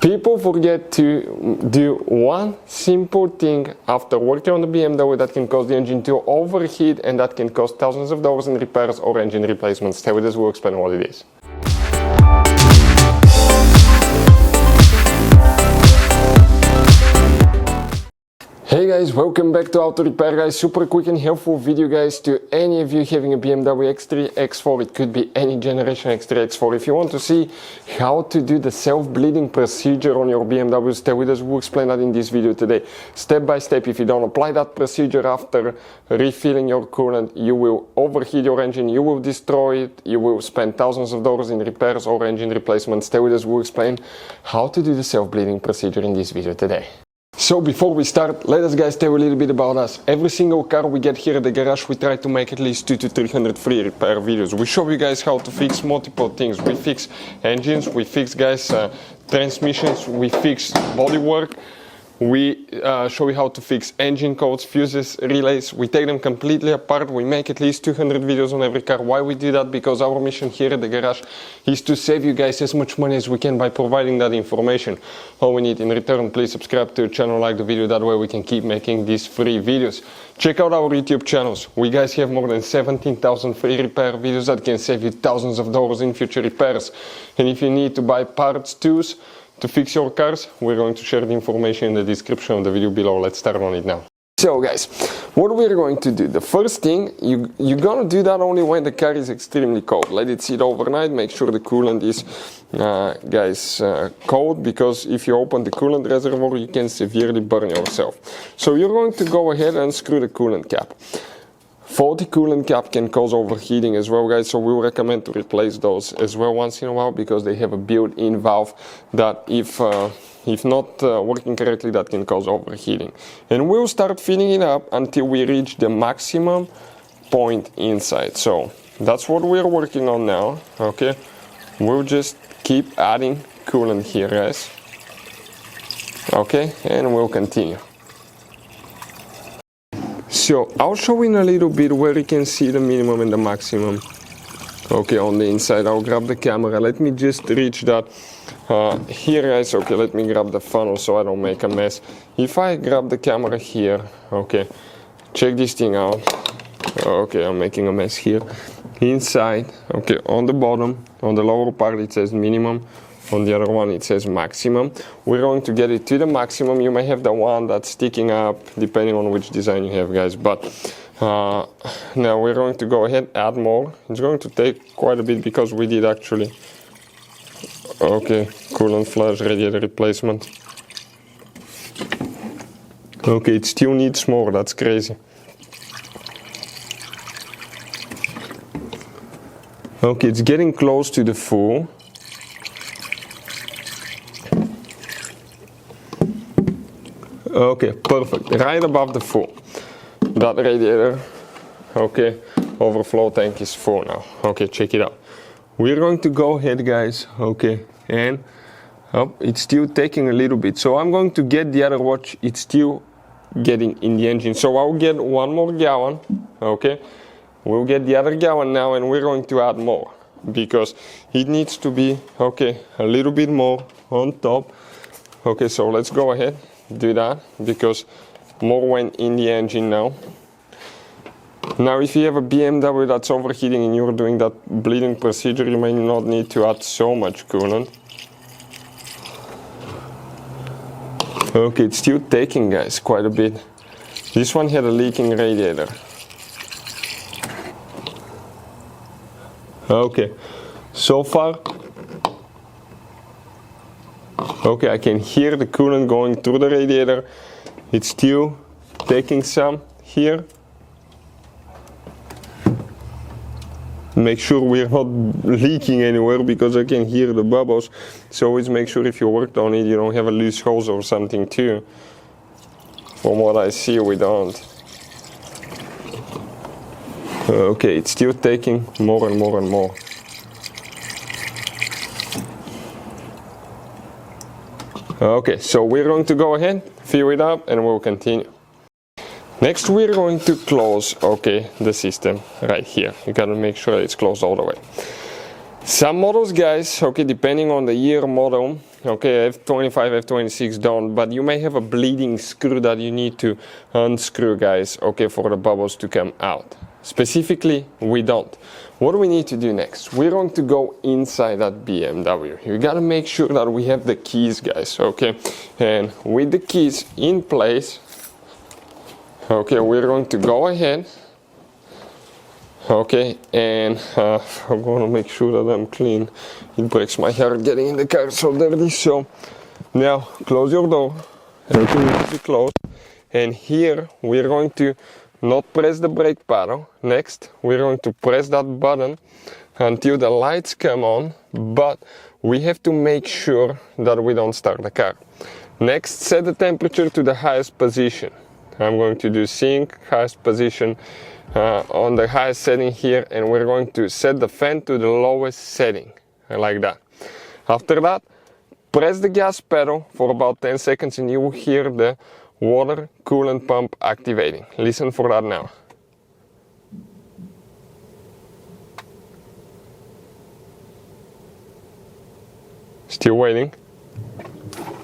People forget to do one simple thing after working on the BMW that can cause the engine to overheat, and that can cost thousands of dollars in repairs or engine replacements. Stay with us, we'll explain what it is. Hey guys, welcome back to Auto Repair guys. Super quick and helpful video guys to any of you having a BMW X3 X4. It could be any generation X3 X4. If you want to see how to do the self-bleeding procedure on your BMW, stay with us, we'll explain that in this video today. Step by step. If you don't apply that procedure after refilling your coolant, you will overheat your engine, you will destroy it, you will spend thousands of dollars in repairs or engine replacement. Stay with us, we'll explain how to do the self-bleeding procedure in this video today. So before we start, let us guys tell a little bit about us. Every single car we get here at the garage, we try to make at least 200 to 300 free repair videos. We show you guys how to fix multiple things. We fix engines, we fix guys transmissions, we fix bodywork. We show you how to fix engine codes, fuses, relays. We take them completely apart. We make at least 200 videos on every car. Why we do that? Because our mission here at the garage is to save you guys as much money as we can by providing that information. All we need in return, please subscribe to the channel, like the video, that way we can keep making these free videos. Check out our YouTube channels. We guys have more than 17,000 free repair videos that can save you thousands of dollars in future repairs. And if you need to buy parts, tools, to fix your cars, we're going to share the information in the description of the video below. Let's start on it now. So guys, what we're going to do, the first thing, you're gonna do that only when the car is extremely cold. Let it sit overnight, make sure the coolant is cold, because if you open the coolant reservoir, you can severely burn yourself. So you're going to go ahead and screw the coolant cap. Faulty coolant cap can cause overheating as well guys, so we recommend to replace those as well once in a while, because they have a built-in valve that if not working correctly, that can cause overheating. And we'll start filling it up until we reach the maximum point inside. So that's what we're working on now. Okay, we'll just keep adding coolant here guys. Okay, and we'll continue. So I'll show in a little bit where you can see the minimum and the maximum. Okay, on the inside. I'll grab the camera. Let me just reach that here guys. Okay, let me grab the funnel so I don't make a mess. If I grab the camera here, okay, check this thing out. Okay, I'm making a mess here. Inside, okay, on the bottom, on the lower part it says minimum. On the other one it says maximum. We're going to get it to the maximum. You may have the one that's sticking up depending on which design you have guys, but now we're going to go ahead, add more. It's going to take quite a bit because we did actually, okay, coolant flush, radiator replacement. Okay, it still needs more, that's crazy. Okay, it's getting close to the full. Okay, perfect, right above the full. That radiator, okay, overflow tank is full now. Okay, check it out. We're going to go ahead guys, okay, and it's still taking a little bit. So I'm going to get the other watch, it's still getting in the engine. So I'll get one more gallon, okay. We'll get the other gallon now, and we're going to add more because it needs to be, okay, a little bit more on top. Okay, so let's go ahead, do that, because more went in the engine now. Now if you have a BMW that's overheating and you're doing that bleeding procedure, you may not need to add so much coolant. Okay, it's still taking guys quite a bit. This one had a leaking radiator. Okay, so far, okay, I can hear the coolant going through the radiator. It's still taking some here. Make sure we're not leaking anywhere because I can hear the bubbles. So always make sure if you worked on it, you don't have a loose hose or something too. From what I see, we don't. Okay, it's still taking more and more and more. Okay, so we're going to go ahead, fill it up, and we'll continue. Next we're going to close, okay, the system right here. You gotta make sure it's closed all the way. Some models guys, okay, depending on the year model, okay, F25 F26 done, but you may have a bleeding screw that you need to unscrew, guys, okay, for the bubbles to come out. Specifically, we don't. What do we need to do next? We're going to go inside that BMW. You gotta make sure that we have the keys, guys, okay? And with the keys in place, okay, we're going to go ahead, okay, and I'm going to make sure that I'm clean. It breaks my heart getting in the car so dirty. So now close your door, everything needs to be closed, and here we're going to not press the brake pedal. Next, we're going to press that button until the lights come on, but we have to make sure that we don't start the car. Next, set the temperature to the highest position. I'm going to do sync, highest position on the highest setting here, and we're going to set the fan to the lowest setting, like that. After that, press the gas pedal for about 10 seconds and you will hear the water coolant pump activating. Listen for that now. Still waiting?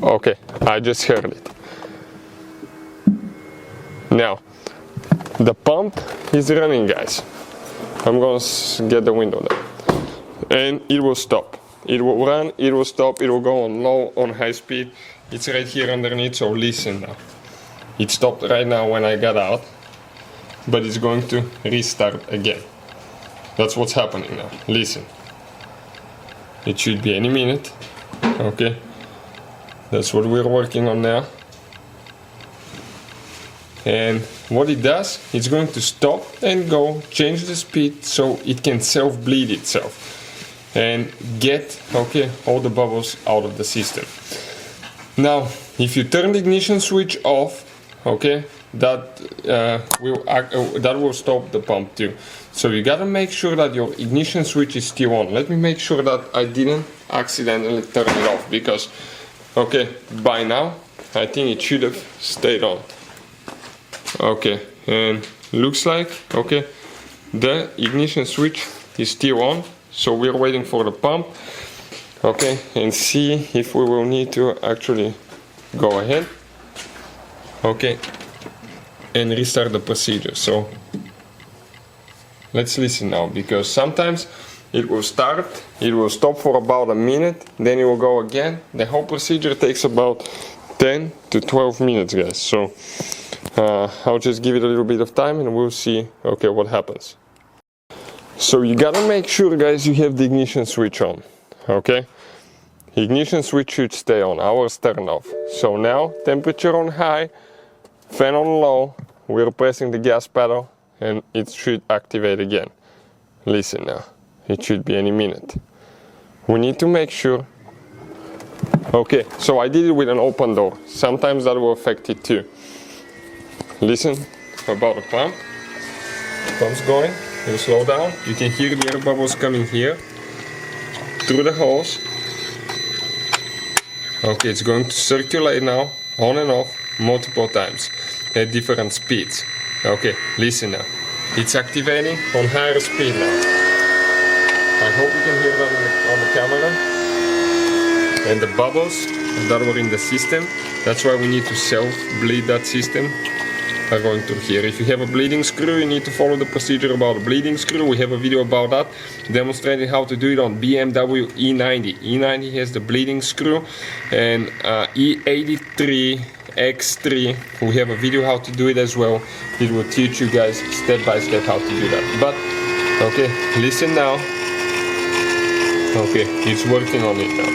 Okay, I just heard it. Now, the pump is running, guys. I'm gonna get the window down. And it will stop. It will run, it will stop, it will go on low, on high speed. It's right here underneath, so listen now. It stopped right now when I got out, but it's going to restart again. That's what's happening now. Listen. It should be any minute. Okay. That's what we're working on now. And what it does, it's going to stop and go, change the speed so it can self-bleed itself and get, okay, all the bubbles out of the system. Now, if you turn the ignition switch off, okay, that will stop the pump too. So you gotta make sure that your ignition switch is still on. Let me make sure that I didn't accidentally turn it off, because, okay, by now I think it should have stayed on. Okay, and looks like, okay, the ignition switch is still on, so we're waiting for the pump, okay, and see if we will need to actually go ahead, okay, and restart the procedure. So let's listen now, because sometimes it will start, it will stop for about a minute, then it will go again. The whole procedure takes about 10 to 12 minutes, guys. So I'll just give it a little bit of time and we'll see, okay, what happens. So you gotta make sure, guys, you have the ignition switch on, okay? Ignition switch should stay on, ours turned off. So now, temperature on high, fan on low, we're pressing the gas pedal and it should activate again. Listen now, it should be any minute. We need to make sure. Okay, so I did it with an open door. Sometimes that will affect it too. Listen about the pump. Pump's going, it'll slow down. You can hear the air bubbles coming here through the hose. Okay, it's going to circulate now, on and off, multiple times at different speeds. Okay, listen now. It's activating on higher speed now. I hope you can hear that on the camera. And the bubbles that were in the system, that's why we need to self-bleed that system, are going through here. If you have a bleeding screw, you need to follow the procedure about a bleeding screw. We have a video about that, demonstrating how to do it on BMW E90. E90 has the bleeding screw, and E83 X3, we have a video how to do it as well. It will teach you guys step by step how to do that. But okay, listen now. Okay, it's working on it now.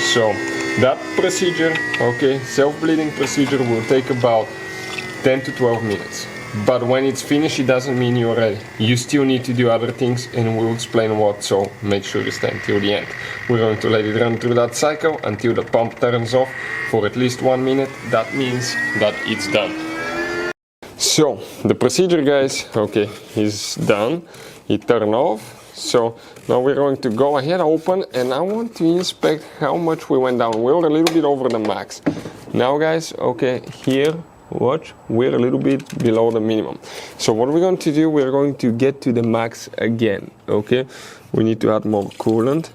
So that procedure, okay, self-bleeding procedure will take about 10 to 12 minutes. But when it's finished, it doesn't mean you're ready. You still need to do other things, and we'll explain what, so make sure you stay until the end. We're going to let it run through that cycle until the pump turns off for at least 1 minute. That means that it's done. So, the procedure, guys, okay, is done. It turned off. So now we're going to go ahead, open, and I want to inspect how much we went down. We're a little bit over the max. Now, guys, okay, here, watch, we're a little bit below the minimum. So what we're going to do, we're going to get to the max again, okay? We need to add more coolant.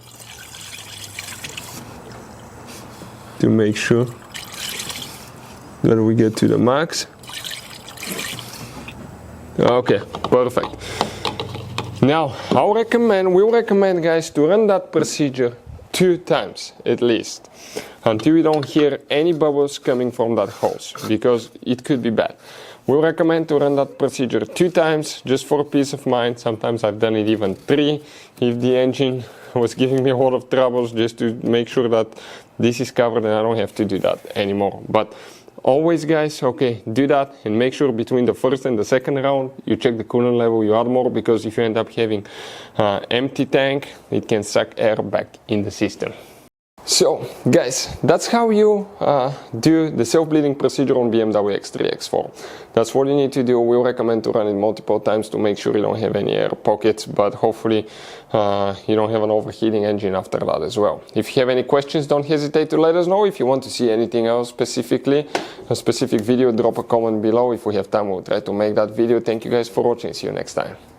to make sure that we get to the max. Okay, perfect. Now, we'll recommend guys to run that procedure 2 times at least, until we don't hear any bubbles coming from that hose, because it could be bad. We'll recommend to run that procedure 2 times just for peace of mind. Sometimes I've done it even 3 if the engine was giving me a lot of troubles, just to make sure that this is covered and I don't have to do that anymore. But always guys, okay, do that and make sure between the first and the second round you check the coolant level, you add more, because if you end up having empty tank, it can suck air back in the system. So guys, that's how you do the self-bleeding procedure on BMW X3 X4. That's what you need to do. We'll recommend to run it multiple times to make sure you don't have any air pockets, but hopefully you don't have an overheating engine after that as well. If you have any questions, don't hesitate to let us know. If you want to see anything else specifically, a specific video, drop a comment below. If we have time, we'll try to make that video. Thank you guys for watching. See you next time.